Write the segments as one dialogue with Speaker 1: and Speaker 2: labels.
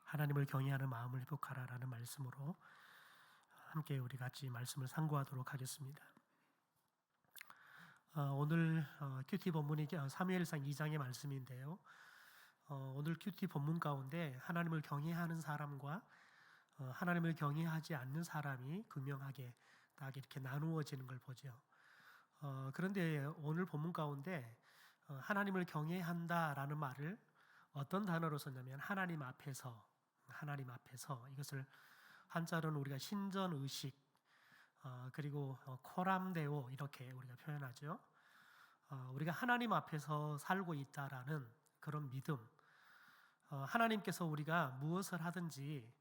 Speaker 1: 하나님을 경외하는 마음을 회복하라라는 말씀으로 함께 우리 같이 말씀을 상고하도록 하겠습니다. 오늘 큐티 본문이 사무엘상 2장의 말씀인데요. 오늘 큐티 본문 가운데 하나님을 경외하는 사람과 하나님을 경외하지 않는 사람이 극명하게 딱 이렇게 나누어지는 걸 보죠. 그런데 오늘 본문 가운데 하나님을 경외한다라는 말을 어떤 단어로 썼냐면 하나님 앞에서 이것을 한자로는 우리가 신전의식 그리고 코람데오 이렇게 우리가 표현하죠. 우리가 하나님 앞에서 살고 있다라는 그런 믿음, 하나님께서 우리가 무엇을 하든지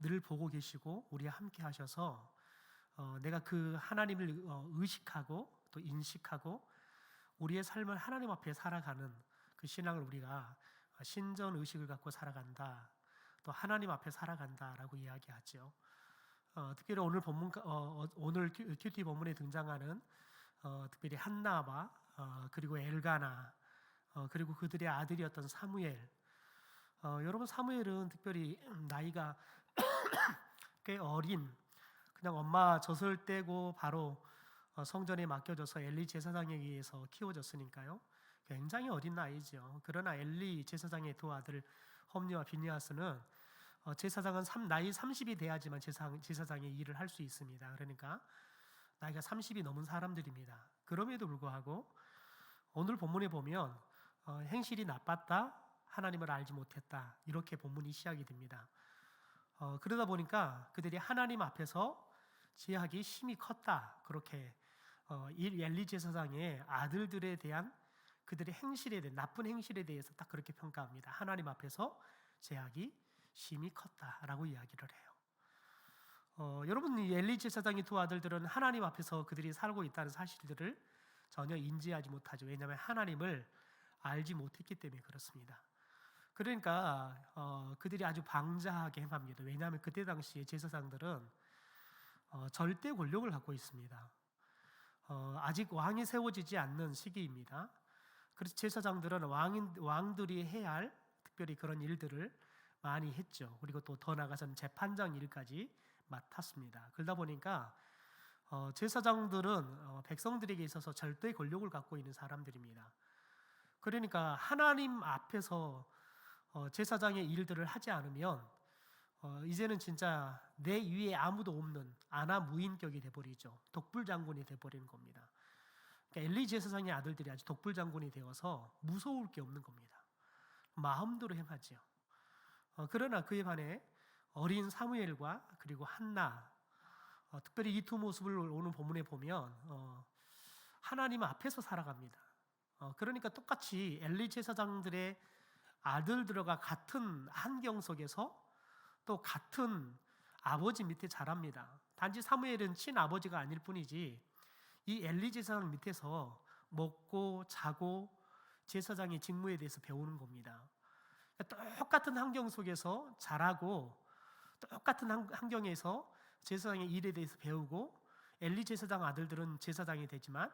Speaker 1: 늘 보고 계시고 우리와 함께 하셔서 내가 그 하나님을 의식하고 또 인식하고 우리의 삶을 하나님 앞에 살아가는 그 신앙을 우리가 신전의식을 갖고 살아간다, 또 하나님 앞에 살아간다라고 이야기하죠. 특별히 오늘 본문 오늘 큐티 본문에 등장하는 특별히 한나와 그리고 엘가나 그리고 그들의 아들이었던 사무엘. 여러분 사무엘은 특별히 나이가 꽤 어린, 그냥 엄마 젖을 떼고 바로 성전에 맡겨져서 엘리 제사장에 의해서 키워졌으니까요. 굉장히 어린 나이죠. 그러나 엘리 제사장의 두 아들 홈리와 비니아스는 제사장은 나이 30이 돼야지만 제사장의 일을 할 수 있습니다. 그러니까 나이가 30이 넘은 사람들입니다. 그럼에도 불구하고 오늘 본문에 보면 행실이 나빴다, 하나님을 알지 못했다, 이렇게 본문이 시작이 됩니다. 그러다 보니까 그들이 하나님 앞에서 제약이 심히 컸다, 그렇게 엘리 제사장의 아들들에 대한 그들의 행실에 대한 나쁜 행실에 대해서 딱 그렇게 평가합니다. 하나님 앞에서 제약이 심히 컸다라고 이야기를 해요. 여러분, 엘리 제사장의 두 아들들은 하나님 앞에서 그들이 살고 있다는 사실들을 전혀 인지하지 못하죠. 왜냐하면 하나님을 알지 못했기 때문에 그렇습니다. 그러니까 그들이 아주 방자하게 행합니다. 왜냐하면 그때 당시에 제사장들은 절대 권력을 갖고 있습니다. 아직 왕이 세워지지 않는 시기입니다. 그래서 제사장들은 왕들이 해야 할 특별히 그런 일들을 많이 했죠. 그리고 또 더 나아가서는 재판장 일까지 맡았습니다. 그러다 보니까 제사장들은 백성들에게 있어서 절대 권력을 갖고 있는 사람들입니다. 그러니까 하나님 앞에서 제사장의 일들을 하지 않으면 이제는 진짜 내 위에 아무도 없는 아나무인격이 돼버리죠. 독불장군이 돼버리는 겁니다. 그러니까 엘리 제사장의 아들들이 아주 독불장군이 되어서 무서울 게 없는 겁니다. 마음대로 행하지요. 그러나 그에 반해 어린 사무엘과 그리고 한나, 특별히 이 두 모습을 오늘 본문에 보면 하나님 앞에서 살아갑니다. 그러니까 똑같이 엘리 제사장들의 아들들과 같은 환경 속에서 또 같은 아버지 밑에 자랍니다. 단지 사무엘은 친아버지가 아닐 뿐이지 이 엘리 제사장 밑에서 먹고 자고 제사장의 직무에 대해서 배우는 겁니다. 똑같은 환경 속에서 자라고 똑같은 환경에서 제사장의 일에 대해서 배우고 엘리 제사장 아들들은 제사장이 되지만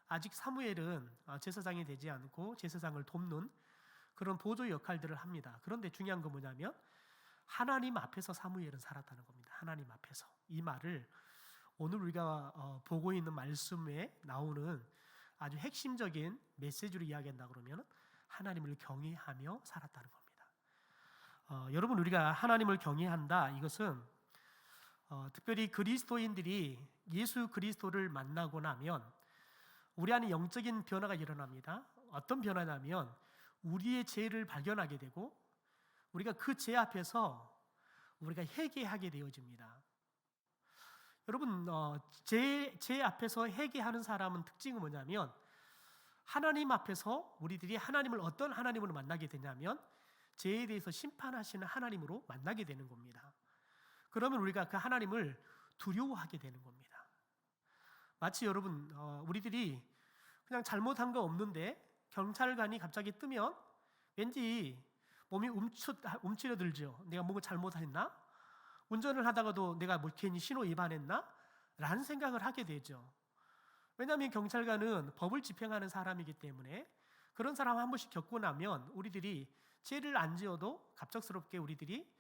Speaker 1: 아직 사무엘은 제사장이 되지 않고 제사장을 돕는 그런 보조 역할들을 합니다. 그런데 중요한 건 뭐냐면 하나님 앞에서 사무엘은 살았다는 겁니다. 하나님 앞에서. 이 말을 오늘 우리가 보고 있는 말씀에 나오는 아주 핵심적인 메시지로 이야기한다 그러면 하나님을 경외하며 살았다는 겁니다. 여러분, 우리가 하나님을 경외한다, 이것은 특별히 그리스도인들이 예수 그리스도를 만나고 나면 우리 안에 영적인 변화가 일어납니다. 어떤 변화냐면 우리의 죄를 발견하게 되고 우리가 그 죄 앞에서 우리가 회개하게 되어집니다. 여러분, 죄 앞에서 회개하는 사람은 특징은 뭐냐면 하나님 앞에서 우리들이 하나님을 어떤 하나님으로 만나게 되냐면 죄에 대해서 심판하시는 하나님으로 만나게 되는 겁니다. 그러면 우리가 그 하나님을 두려워하게 되는 겁니다. 마치 여러분, 우리들이 그냥 잘못한 거 없는데 경찰관이 갑자기 뜨면 왠지 몸이 움츠러들죠. 내가 뭔가 잘못했나? 운전을 하다가도 내가 뭐 괜히 신호 위반했나? 라는 생각을 하게 되죠. 왜냐하면 경찰관은 법을 집행하는 사람이기 때문에 그런 사람 한 번씩 겪고 나면 우리들이 죄를 안 지어도 갑작스럽게 우리들이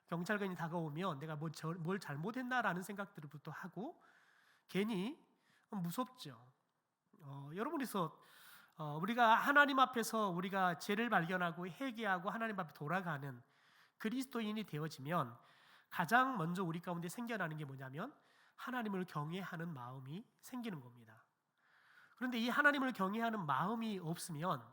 Speaker 1: 경찰관이 다가오면 내가 뭘 잘못했나라는 생각들부터 하고 괜히 무섭죠. 여러분께서 우리가 하나님 앞에서 우리가 죄를 발견하고 회개하고 하나님 앞에 돌아가는 그리스도인이 되어지면 가장 먼저 우리 가운데 생겨나는 게 뭐냐면 하나님을 경외하는 마음이 생기는 겁니다. 그런데 이 하나님을 경외하는 마음이 없으면